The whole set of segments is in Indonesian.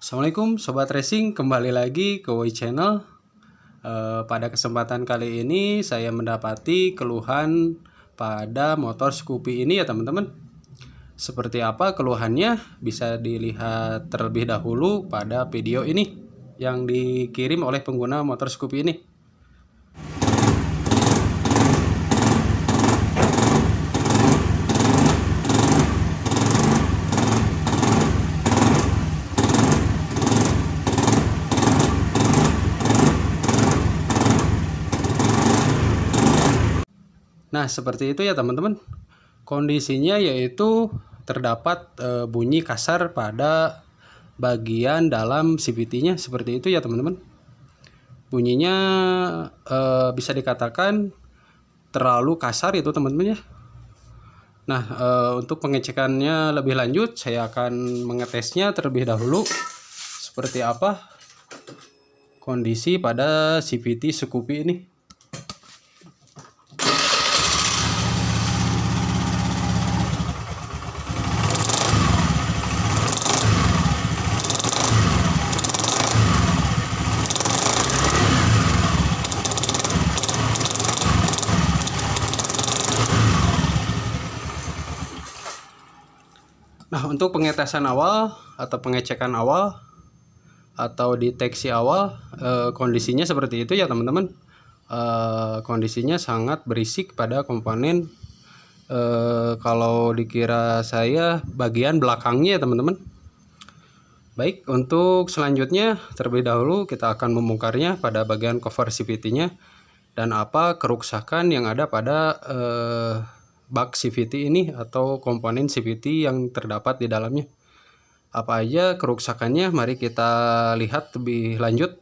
Assalamualaikum Sobat Racing, kembali lagi ke Woi Channel. Pada kesempatan kali ini saya mendapati keluhan pada motor Scoopy ini ya teman-teman. Seperti apa keluhannya bisa dilihat terlebih dahulu pada video ini yang dikirim oleh pengguna motor Scoopy ini. Nah, seperti itu ya teman-teman. Kondisinya yaitu terdapat bunyi kasar pada bagian dalam CVT-nya seperti itu ya teman-teman. Bunyinya bisa dikatakan terlalu kasar itu teman-teman ya. Nah, untuk pengecekannya lebih lanjut saya akan mengetesnya terlebih dahulu seperti apa kondisi pada CVT Scoopy ini. Nah, untuk pengetesan awal atau pengecekan awal atau deteksi awal kondisinya seperti itu ya teman-teman. Kondisinya sangat berisik pada komponen kalau dikira saya bagian belakangnya ya teman-teman. Baik, untuk selanjutnya terlebih dahulu kita akan membongkarnya pada bagian cover CVT-nya dan apa kerusakan yang ada pada bak CVT ini atau komponen CVT yang terdapat di dalamnya. Apa aja kerusakannya, mari kita lihat lebih lanjut.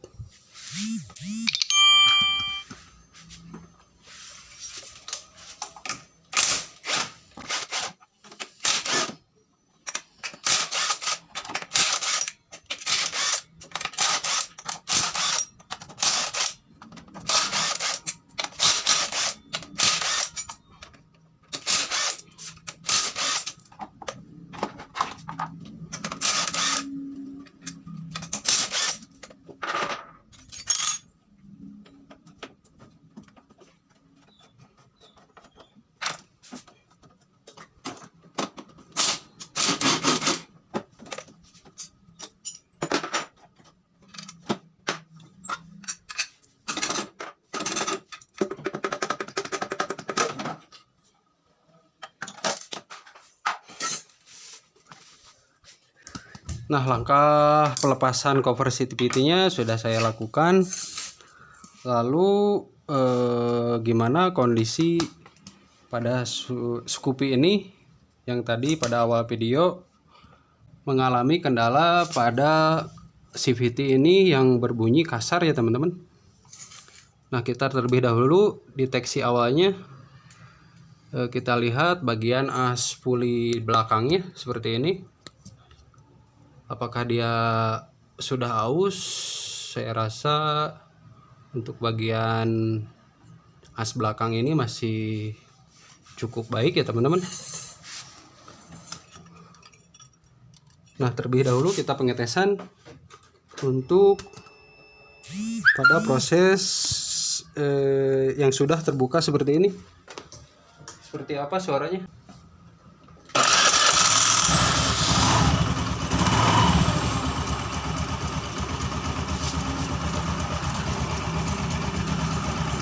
Nah, langkah pelepasan cover CVT-nya sudah saya lakukan. Lalu gimana kondisi pada Scoopy ini yang tadi pada awal video mengalami kendala pada CVT ini yang berbunyi kasar ya teman-teman. Nah, kita terlebih dahulu deteksi awalnya. Kita lihat bagian as puli belakangnya seperti ini. Apakah dia sudah aus? Saya rasa untuk bagian as belakang ini masih cukup baik ya teman-teman. Nah, terlebih dahulu kita pengetesan untuk pada proses yang sudah terbuka seperti ini. Seperti apa suaranya?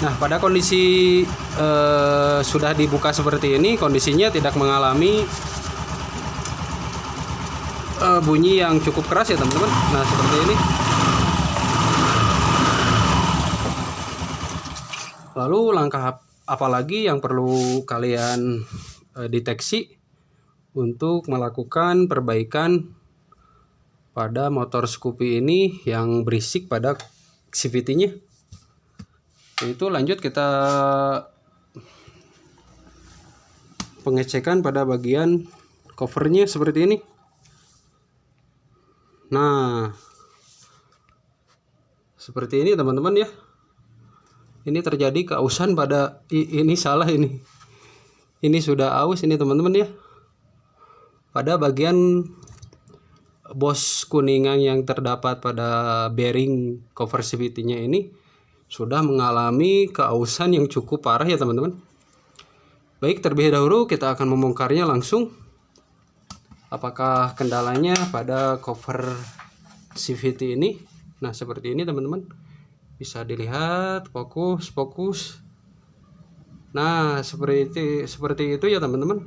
Nah, pada kondisi sudah dibuka seperti ini, kondisinya tidak mengalami bunyi yang cukup keras ya teman-teman. Nah, seperti ini. Lalu langkah apa lagi yang perlu kalian deteksi untuk melakukan perbaikan pada motor Scoopy ini yang berisik pada CVT-nya? Itu lanjut kita pengecekan pada bagian covernya seperti ini. Nah, seperti ini teman-teman ya. Ini terjadi keausan pada ini salah ini. Ini sudah aus ini teman-teman ya. Pada bagian bos kuningan yang terdapat pada bearing cover CVT-nya ini sudah mengalami keausan yang cukup parah ya teman-teman. Baik, terlebih dahulu kita akan membongkarnya langsung. Apakah kendalanya pada cover CVT ini? Nah, seperti ini teman-teman. Bisa dilihat, fokus. Nah, seperti itu ya teman-teman.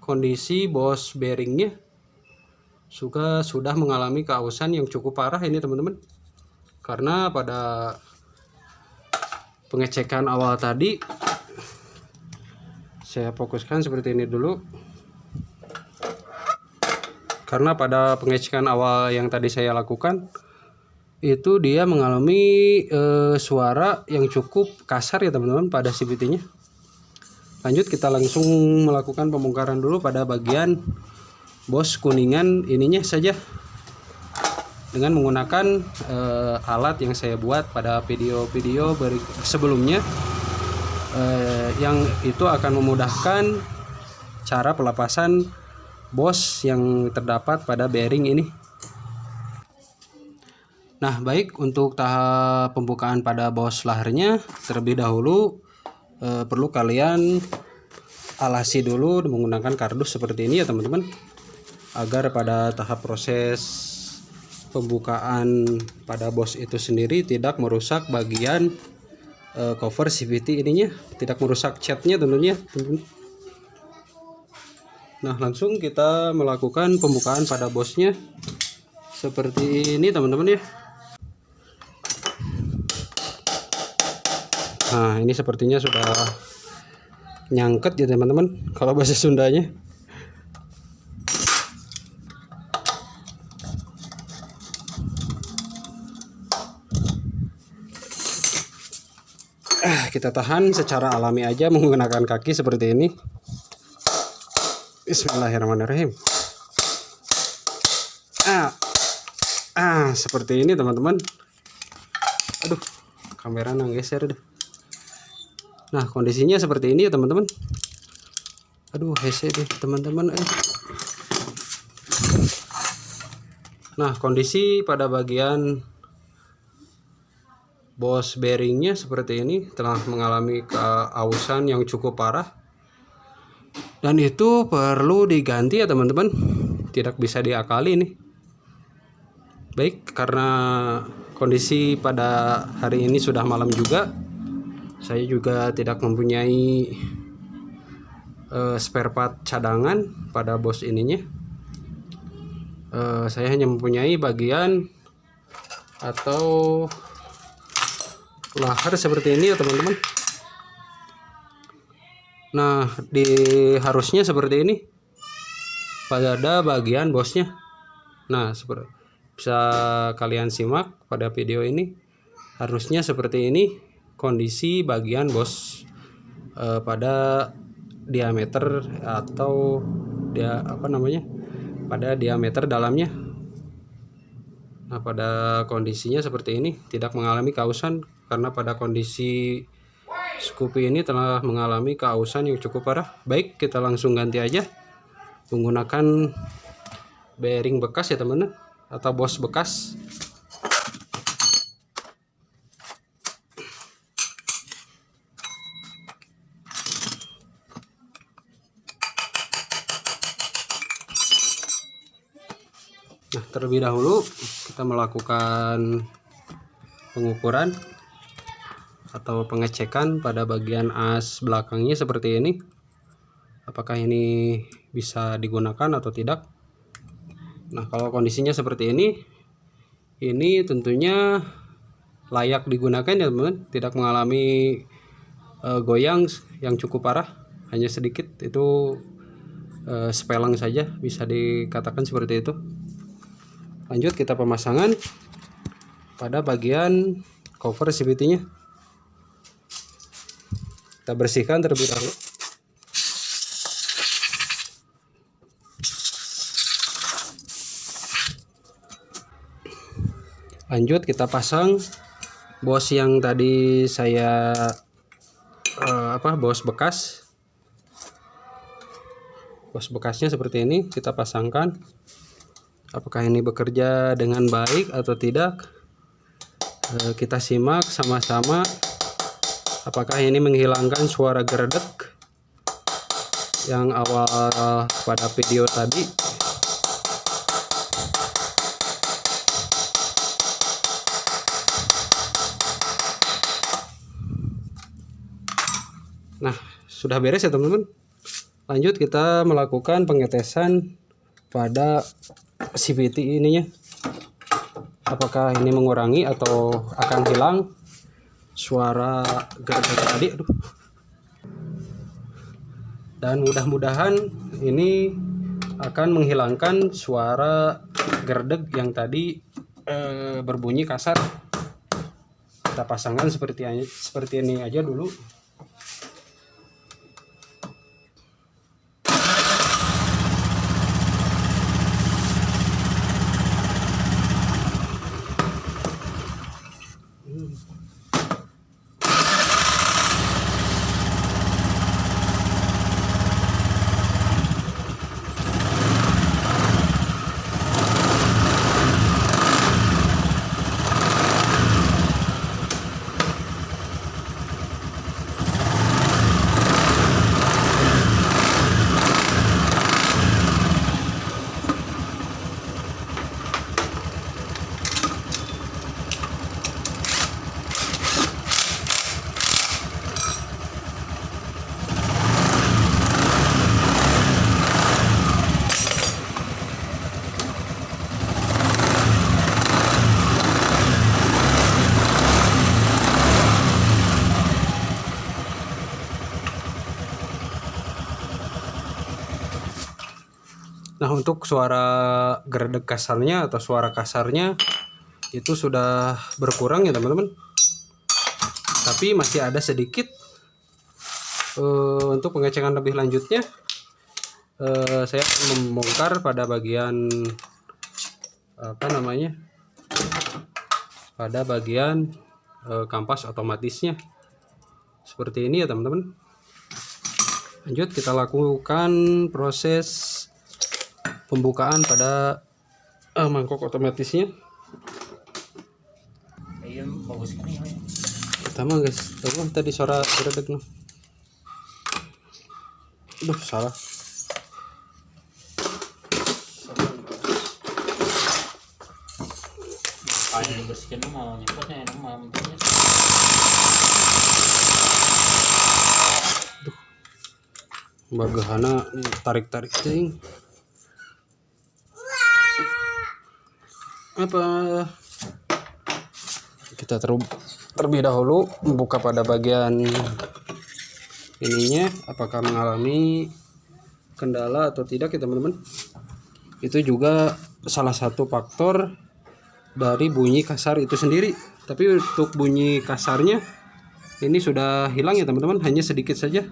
Kondisi bos bearingnya sudah mengalami keausan yang cukup parah ini teman-teman. Karena pada pengecekan awal tadi, saya fokuskan seperti ini dulu. Karena pada pengecekan awal yang tadi saya lakukan, itu dia mengalami suara yang cukup kasar ya teman-teman pada CVT-nya. Lanjut, kita langsung melakukan pembongkaran dulu pada bagian bos kuningan ininya saja, dengan menggunakan alat yang saya buat pada video-video sebelumnya, yang itu akan memudahkan cara pelepasan bos yang terdapat pada bearing ini. Nah, baik, untuk tahap pembukaan pada bos laharnya, terlebih dahulu perlu kalian alasi dulu menggunakan kardus seperti ini ya teman-teman, agar pada tahap proses pembukaan pada bos itu sendiri tidak merusak bagian cover CVT ininya, tidak merusak catnya tentunya teman-teman. Nah, langsung kita melakukan pembukaan pada bosnya seperti ini teman-teman ya. Nah, ini sepertinya sudah nyangket ya teman-teman kalau bahasa Sundanya. Kita tahan secara alami aja menggunakan kaki seperti ini. Bismillahirrahmanirrahim. Seperti ini teman-teman. Aduh, kamera nanggeser deh. Nah, kondisinya seperti ini ya teman-teman. Aduh, hese deh teman-teman. Nah, kondisi pada bagian bos bearingnya seperti ini, telah mengalami keausan yang cukup parah. Dan itu perlu diganti ya teman-teman, tidak bisa diakali nih. Baik, karena kondisi pada hari ini sudah malam juga, saya juga tidak mempunyai spare part cadangan pada bos ininya. Saya hanya mempunyai bagian atau lahar seperti ini ya teman-teman. Nah, harusnya seperti ini pada bagian bosnya. Nah, bisa kalian simak pada video ini. Harusnya seperti ini kondisi bagian bos pada diameter atau pada diameter dalamnya. Nah, pada kondisinya seperti ini, tidak mengalami keausan karena pada kondisi Scoopy ini telah mengalami keausan yang cukup parah. Baik, kita langsung ganti aja menggunakan bearing bekas ya teman-teman, atau bos bekas. Nah, terlebih dahulu kita melakukan pengukuran atau pengecekan pada bagian as belakangnya seperti ini. Apakah ini bisa digunakan atau tidak? Nah, kalau kondisinya seperti ini tentunya layak digunakan ya teman-teman, tidak mengalami goyang yang cukup parah, hanya sedikit, itu sepelang saja, bisa dikatakan seperti itu. Lanjut, kita pemasangan pada bagian cover CVT-nya. Kita bersihkan terlebih dahulu. Lanjut, kita pasang bos yang tadi saya bos bekas. Bos bekasnya seperti ini kita pasangkan Apakah ini bekerja dengan baik atau tidak? Kita simak sama-sama. Apakah ini menghilangkan suara geredek yang awal pada video tadi? Nah, sudah beres ya teman-teman. Lanjut kita melakukan pengetesan pada CVT ininya. Apakah ini mengurangi atau akan hilang suara geredek tadi? Aduh. Dan mudah-mudahan ini akan menghilangkan suara geredek yang tadi berbunyi kasar. Kita pasangkan seperti ini aja dulu. Nah, untuk suara geredek kasarnya atau suara kasarnya itu sudah berkurang ya teman-teman. Tapi masih ada sedikit. Untuk pengecekan lebih lanjutnya, saya akan membongkar pada bagian pada bagian kampas otomatisnya. Seperti ini ya teman-teman. Lanjut kita lakukan proses pembukaan pada mangkok otomatisnya. Pertama guys, tadi suara geredek no. Duh, salah. Bagahana tarik-tarik ting. Apa? Kita terlebih dahulu membuka pada bagian ininya, apakah mengalami kendala atau tidak ya teman-teman. Itu juga salah satu faktor dari bunyi kasar itu sendiri. Tapi untuk bunyi kasarnya ini sudah hilang ya teman-teman, hanya sedikit saja.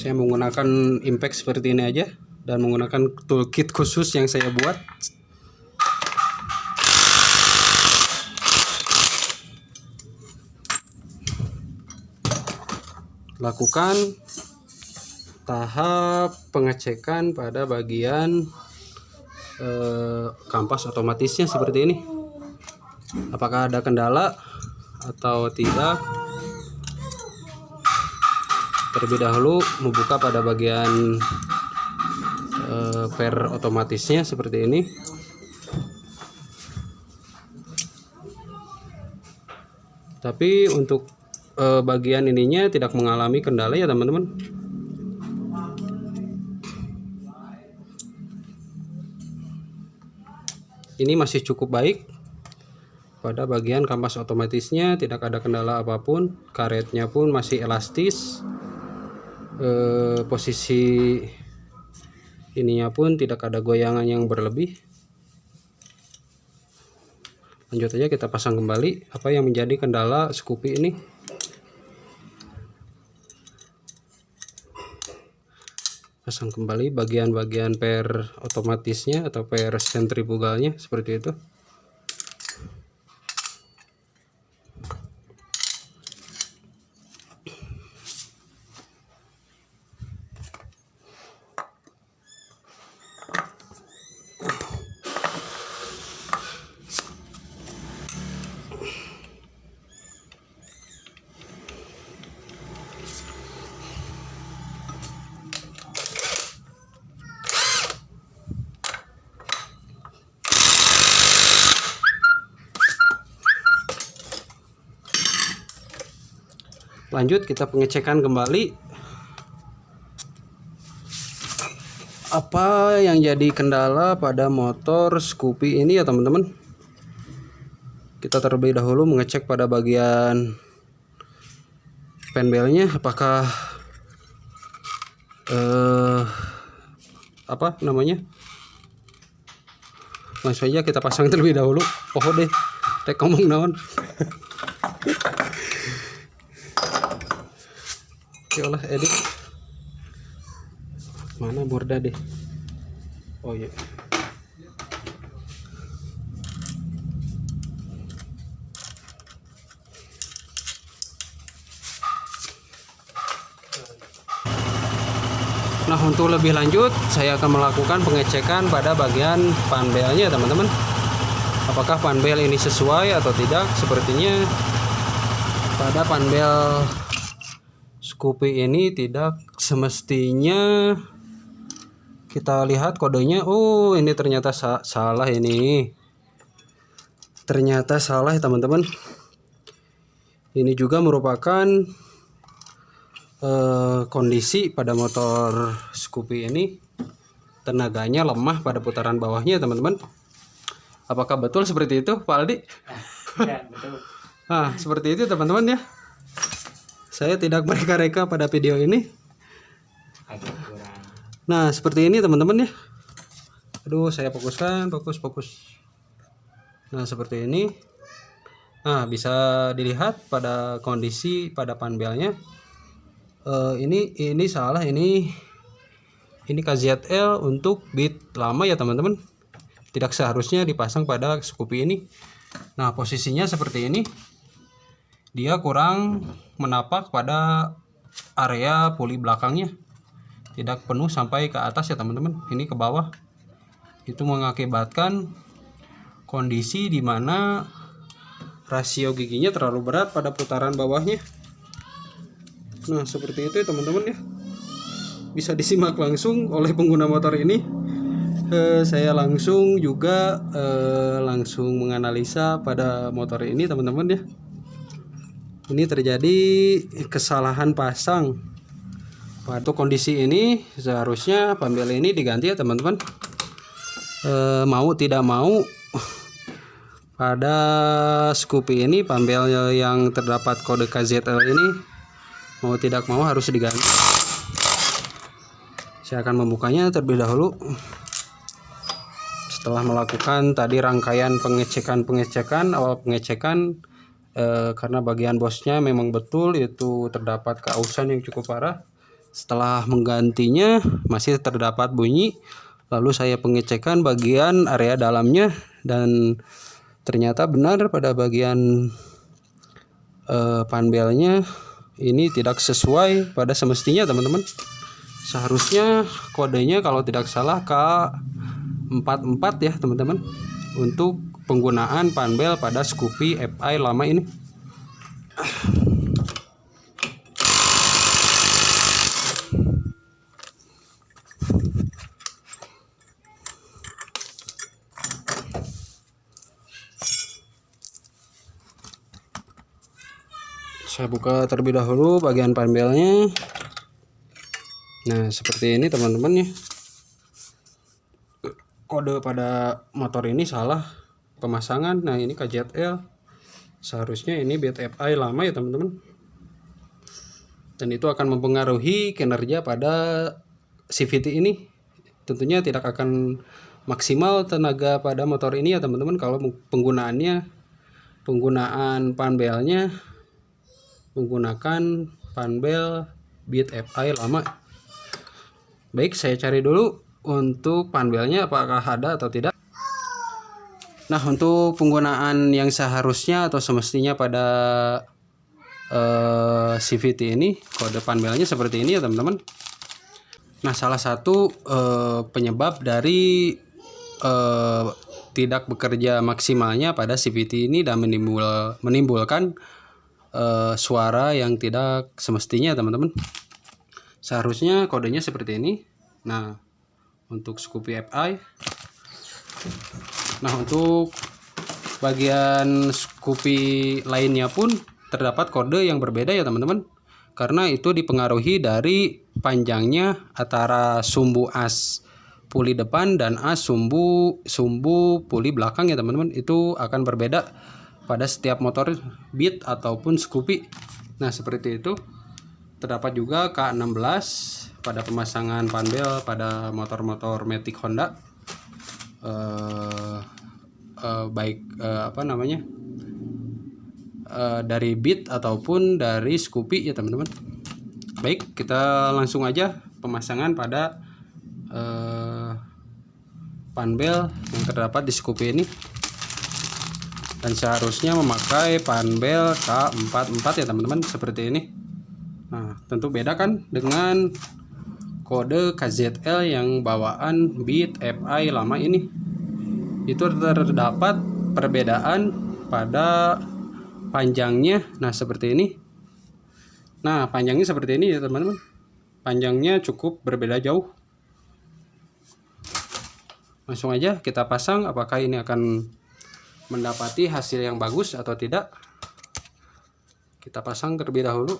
Saya menggunakan impact seperti ini aja dan menggunakan toolkit khusus yang saya buat. Lakukan tahap pengecekan pada bagian kampas otomatisnya seperti ini. Apakah ada kendala atau tidak? Terlebih dahulu membuka pada bagian per otomatisnya seperti ini. Tapi untuk bagian ininya tidak mengalami kendala ya teman-teman. Ini masih cukup baik. Pada bagian kampas otomatisnya tidak ada kendala apapun. Karetnya pun masih elastis. Posisi ininya pun tidak ada goyangan yang berlebih. Lanjut aja kita pasang kembali. Apa yang menjadi kendala Scoopy ini? Pasang kembali bagian-bagian per otomatisnya atau per sentrifugalnya seperti itu. lanjut kita pengecekan kembali apa yang jadi kendala pada motor Scoopy ini ya teman-teman. Kita terlebih dahulu mengecek pada bagian fanbelnya apakah apa namanya, langsung saja kita pasang terlebih dahulu. Oh deh rek ngomong naon. Oke lah edit mana borda deh. Oh iya. Nah untuk lebih lanjut saya akan melakukan pengecekan pada bagian panbelnya teman-teman. Apakah panbel ini sesuai atau tidak. Sepertinya pada panbel Scoopy ini tidak semestinya. Kita lihat kodenya. Oh ini ternyata salah ini. Ternyata salah ya teman-teman. Ini juga merupakan kondisi pada motor Scoopy ini tenaganya lemah pada putaran bawahnya teman-teman. Apakah betul seperti itu Pak Aldi? Ya, betul. Nah seperti itu teman-teman ya. Saya tidak mereka-reka pada video ini. Agak kurang. Nah seperti ini teman-teman ya. Aduh saya fokuskan, fokus. Nah seperti ini. Nah bisa dilihat pada kondisi pada panbelnya. Ini salah, ini KZL untuk bit lama ya teman-teman. Tidak seharusnya dipasang pada Scoopy ini. Nah posisinya seperti ini. Dia kurang menapak pada area puli belakangnya. Tidak penuh sampai ke atas ya teman-teman. Ini ke bawah. Itu mengakibatkan kondisi di mana rasio giginya terlalu berat pada putaran bawahnya. Nah seperti itu ya teman-teman ya. Bisa disimak langsung oleh pengguna motor ini. Saya langsung juga langsung menganalisa pada motor ini teman-teman ya. Ini terjadi kesalahan pasang. Pada kondisi ini seharusnya panbel ini diganti ya teman-teman. Mau tidak mau pada Scoopy ini panbel yang terdapat kode KZL ini mau tidak mau harus diganti. Saya akan membukanya terlebih dahulu. Setelah melakukan tadi rangkaian pengecekan awal pengecekan, karena bagian bosnya memang betul itu terdapat keausan yang cukup parah. Setelah menggantinya masih terdapat bunyi. Lalu saya pengecekan bagian area dalamnya dan ternyata benar pada bagian panbelnya ini tidak sesuai pada semestinya teman-teman. Seharusnya kodenya kalau tidak salah K44 ya teman-teman untuk penggunaan panbel pada Scoopy FI lama ini. Saya buka terlebih dahulu bagian panbelnya. Nah seperti ini teman-teman ya. Kode pada motor ini salah pemasangan. Nah ini KZL. Seharusnya ini bit FI lama ya teman-teman. Dan itu akan mempengaruhi kinerja pada CVT ini. Tentunya tidak akan maksimal tenaga pada motor ini ya teman-teman kalau penggunaan panbelnya menggunakan panbel bit FI lama. Baik, saya cari dulu untuk panbelnya apakah ada atau tidak. Nah untuk penggunaan yang seharusnya atau semestinya pada CVT ini kode panbelnya seperti ini ya teman-teman. Nah salah satu penyebab dari tidak bekerja maksimalnya pada CVT ini dan menimbulkan suara yang tidak semestinya teman-teman. Seharusnya kodenya seperti ini. Nah untuk Scoopy FI. Nah untuk bagian Scoopy lainnya pun terdapat kode yang berbeda ya teman-teman. karena itu dipengaruhi dari panjangnya antara sumbu as puli depan dan as sumbu puli belakang ya teman-teman. Itu akan berbeda pada setiap motor Beat ataupun Scoopy. Nah seperti itu. Terdapat juga K16 pada pemasangan panbel pada motor-motor Matic Honda, dari Beat ataupun dari Scoopy ya teman-teman. Baik, kita langsung aja pemasangan pada panbel yang terdapat di Scoopy ini. Dan seharusnya memakai panbel K44 ya teman-teman, seperti ini. Nah, tentu beda kan dengan kode KZL yang bawaan Beat FI lama ini. Itu terdapat perbedaan pada panjangnya. Nah, seperti ini. Nah, panjangnya seperti ini ya teman-teman. Panjangnya cukup berbeda jauh. Langsung aja kita pasang, apakah ini akan mendapati hasil yang bagus atau tidak. Kita pasang terlebih dahulu.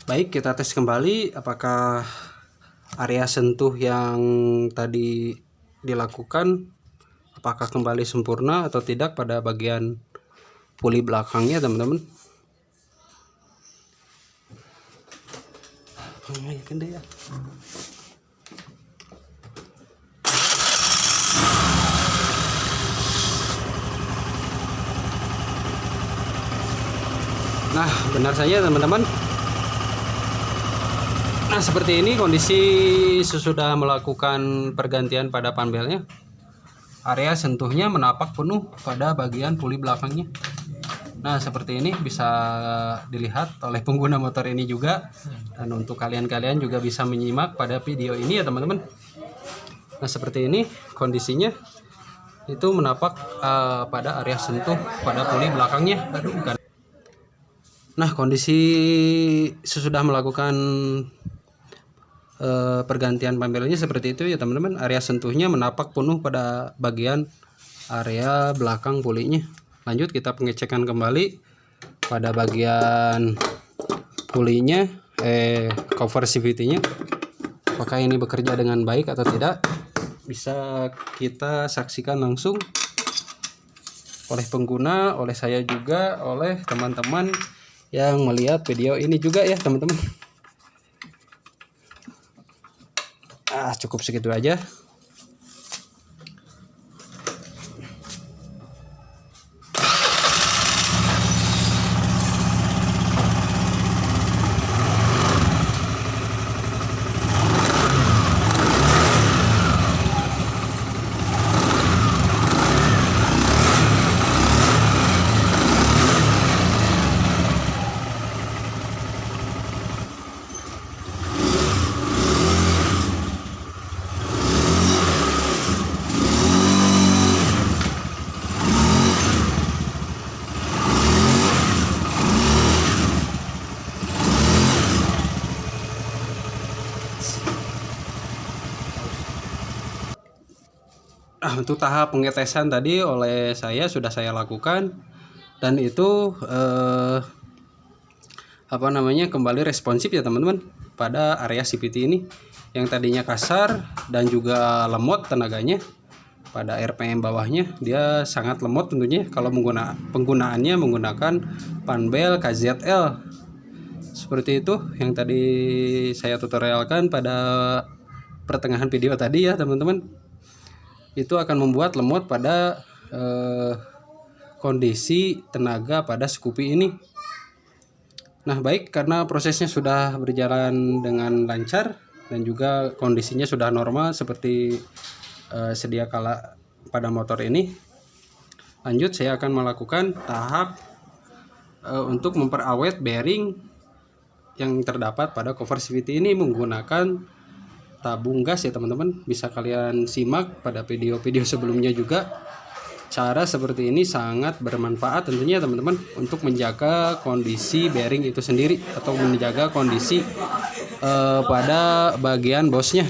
Baik, kita tes kembali apakah area sentuh yang tadi dilakukan apakah kembali sempurna atau tidak pada bagian puli belakangnya teman-teman. Nah, benar saja teman-teman. Nah, seperti ini kondisi sesudah melakukan pergantian pada panbelnya. Area sentuhnya menapak penuh pada bagian puli belakangnya. Nah, seperti ini bisa dilihat oleh pengguna motor ini juga. Dan untuk kalian-kalian juga bisa menyimak pada video ini ya teman-teman. Nah, seperti ini kondisinya. Itu menapak pada area sentuh pada puli belakangnya. Nah, kondisi sesudah melakukan pergantian panbelnya seperti itu ya teman-teman. Area sentuhnya menapak penuh pada bagian area belakang pulinya. Lanjut kita pengecekan kembali pada bagian pulinya, cover CVT nya, apakah ini bekerja dengan baik atau tidak. Bisa kita saksikan langsung oleh pengguna, oleh saya juga, oleh teman-teman yang melihat video ini juga ya teman-teman. Cukup segitu aja. Untuk tahap pengetesan tadi oleh saya sudah saya lakukan dan itu kembali responsif ya teman-teman pada area CVT ini yang tadinya kasar dan juga lemot tenaganya. pada RPM bawahnya dia sangat lemot tentunya kalau penggunaannya menggunakan panbel KZL seperti itu yang tadi saya tutorialkan pada pertengahan video tadi ya teman-teman. Itu akan membuat lemot pada kondisi tenaga pada Scoopy ini. Nah baik, karena prosesnya sudah berjalan dengan lancar dan juga kondisinya sudah normal seperti sedia kala pada motor ini, lanjut saya akan melakukan tahap untuk memperawet bearing yang terdapat pada cover CVT ini menggunakan tabung gas ya teman-teman. Bisa kalian simak pada video-video sebelumnya juga. Cara seperti ini sangat bermanfaat tentunya teman-teman untuk menjaga kondisi bearing itu sendiri atau menjaga kondisi pada bagian bosnya.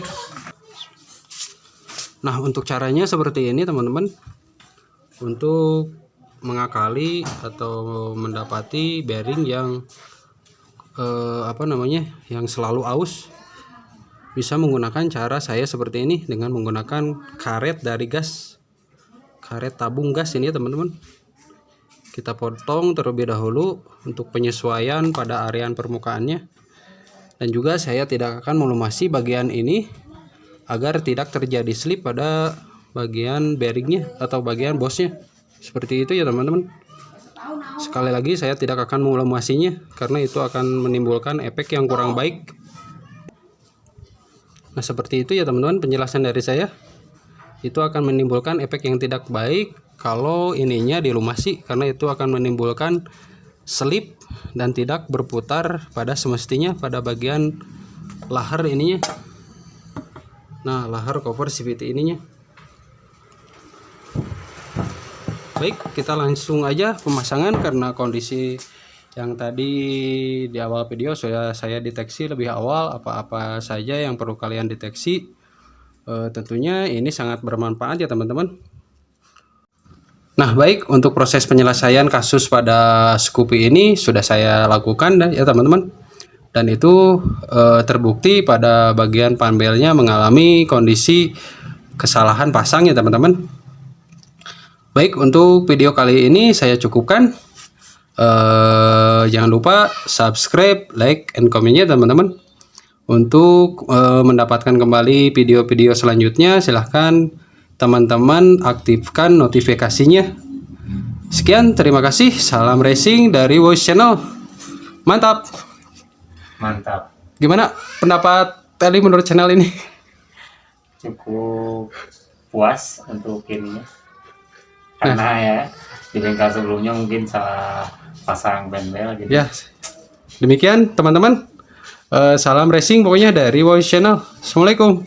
Nah untuk caranya seperti ini teman-teman, untuk mengakali atau mendapati bearing yang yang selalu aus, bisa menggunakan cara saya seperti ini dengan menggunakan karet dari gas, karet tabung gas ini ya teman-teman. Kita potong terlebih dahulu untuk penyesuaian pada arean permukaannya, dan juga saya tidak akan melumasi bagian ini agar tidak terjadi slip pada bagian bearingnya atau bagian bosnya. Seperti itu ya teman-teman. Sekali lagi saya tidak akan melumasinya karena itu akan menimbulkan efek yang kurang baik. Nah seperti itu ya teman-teman penjelasan dari saya. Itu akan menimbulkan efek yang tidak baik kalau ininya dilumasi, karena itu akan menimbulkan slip dan tidak berputar pada semestinya pada bagian lahar ininya. Nah lahar cover CVT ininya. Baik, kita langsung aja pemasangan karena kondisi yang tadi di awal video sudah saya deteksi lebih awal apa-apa saja yang perlu kalian deteksi. Tentunya ini sangat bermanfaat ya teman-teman. Nah baik, untuk proses penyelesaian kasus pada Scoopy ini sudah saya lakukan ya teman-teman. Dan itu terbukti pada bagian panbelnya mengalami kondisi kesalahan pasang ya teman-teman. Baik, untuk video kali ini saya cukupkan. Jangan lupa subscribe, like, and comment-nya teman-teman. Untuk mendapatkan kembali video-video selanjutnya, silahkan teman-teman aktifkan notifikasinya. Sekian, terima kasih. Salam racing dari Voice Channel. Mantap. Mantap. Gimana pendapat Teli menurut channel ini? Cukup puas untuk ininya. Karena ya di bengkel sebelumnya mungkin salah pasang panbel gitu. Ya, demikian teman-teman. Salam racing pokoknya dari Voice Channel. Assalamualaikum.